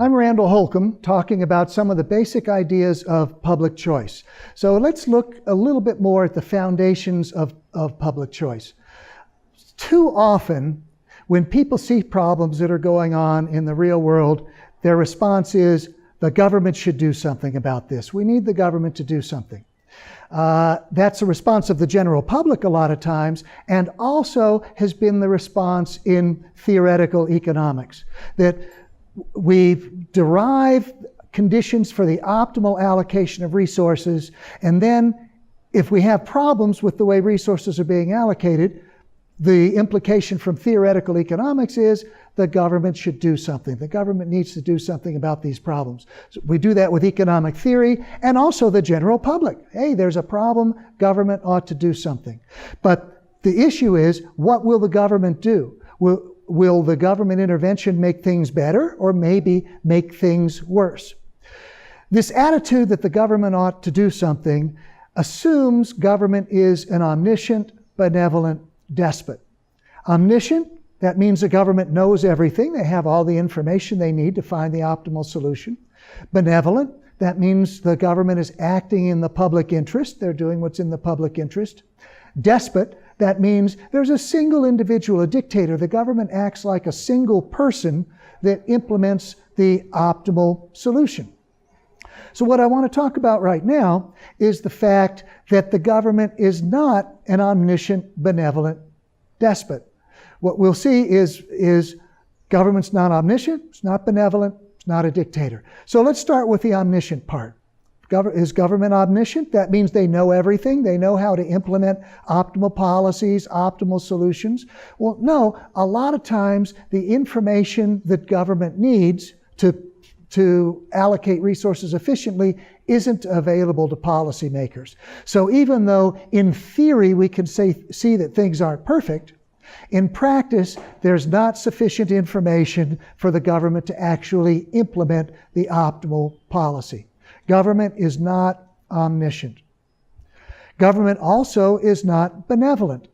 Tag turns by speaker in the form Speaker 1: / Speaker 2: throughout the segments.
Speaker 1: I'm Randall Holcombe, talking about some of the basic ideas of public choice. So let's look a little bit more at the foundations of public choice. Too often, when people see problems that are going on in the real world, their response is, the government should do something about this. We need the government to do something. That's a response of the general public a lot of times, and also has been the response in theoretical economics, that we derive conditions for the optimal allocation of resources, and then if we have problems with the way resources are being allocated, the implication from theoretical economics is the government should do something. The government needs to do something about these problems. So we do that with economic theory and also the general public. Hey, there's a problem, government ought to do something. But the issue is, what will the government do? Will the government intervention make things better or maybe make things worse? This attitude that the government ought to do something assumes government is an omniscient, benevolent despot. Omniscient, that means the government knows everything. They have all the information they need to find the optimal solution. Benevolent, that means the government is acting in the public interest. They're doing what's in the public interest. Despot, that means there's a single individual, a dictator. The government acts like a single person that implements the optimal solution. So what I want to talk about right now is the fact that the government is not an omniscient, benevolent despot. What we'll see is government's not omniscient, it's not benevolent, it's not a dictator. So let's start with the omniscient part. Is government omniscient? That means they know everything. They know how to implement optimal policies, optimal solutions. Well, no, a lot of times the information that government needs to allocate resources efficiently isn't available to policymakers. So even though in theory we can see that things aren't perfect, in practice there's not sufficient information for the government to actually implement the optimal policy. Government is not omniscient. Government also is not benevolent.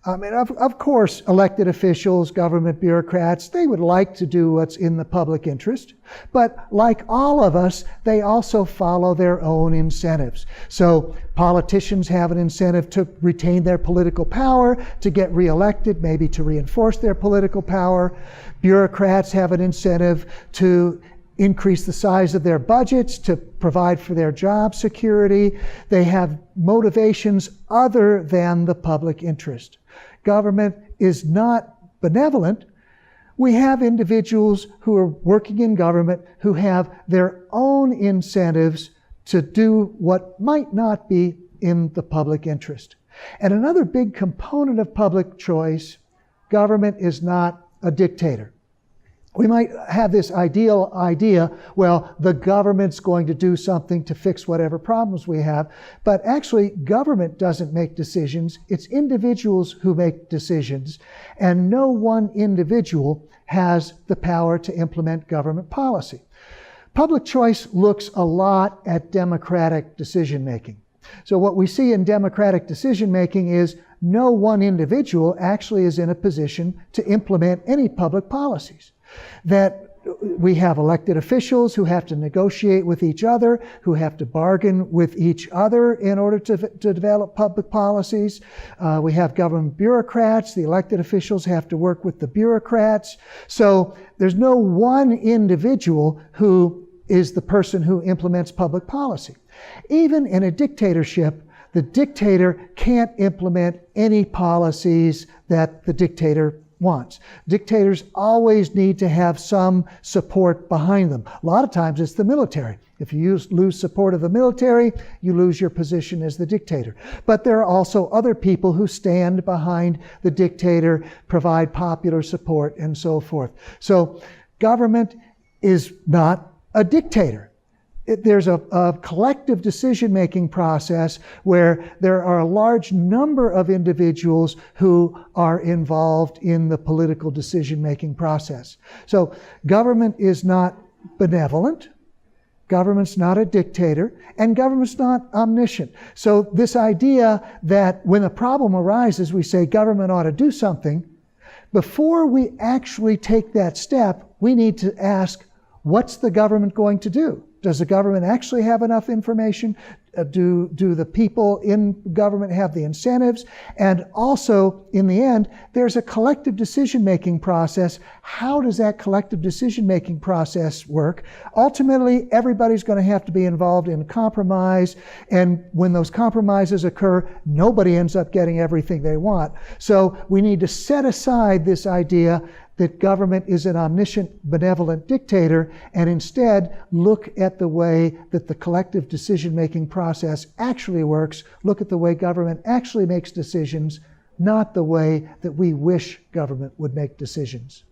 Speaker 1: I mean, of course, elected officials, government bureaucrats, they would like to do what's in the public interest. But like all of us, they also follow their own incentives. So politicians have an incentive to retain their political power, to get reelected, maybe to reinforce their political power. Bureaucrats have an incentive to increase the size of their budgets, to provide for their job security. They have motivations other than the public interest. Government is not benevolent. We have individuals who are working in government who have their own incentives to do what might not be in the public interest. And another big component of public choice, government is not a dictator. We might have this ideal idea, well, the government's going to do something to fix whatever problems we have, but actually government doesn't make decisions. It's individuals who make decisions, and no one individual has the power to implement government policy. Public choice looks a lot at democratic decision making. So what we see in democratic decision making is no one individual actually is in a position to implement any public policies. That we have elected officials who have to negotiate with each other, who have to bargain with each other in order to develop public policies. We have government bureaucrats. The elected officials have to work with the bureaucrats. So there's no one individual who is the person who implements public policy. Even in a dictatorship, the dictator can't implement any policies that the dictator wants. Dictators always need to have some support behind them. A lot of times it's the military. If you lose support of the military, you lose your position as the dictator. But there are also other people who stand behind the dictator, provide popular support, and so forth. So government is not a dictator. There's a collective decision-making process where there are a large number of individuals who are involved in the political decision-making process. So government is not benevolent, government's not a dictator, and government's not omniscient. So this idea that when a problem arises, we say government ought to do something, before we actually take that step, we need to ask, What's the government going to do? Does the government actually have enough information? Do the people in government have the incentives? And also, in the end, there's a collective decision-making process. How does that collective decision-making process work? Ultimately, everybody's going to have to be involved in compromise, and when those compromises occur, nobody ends up getting everything they want. So we need to set aside this idea that government is an omniscient, benevolent dictator, and instead look at the way that the collective decision-making process actually works, look at the way government actually makes decisions, not the way that we wish government would make decisions.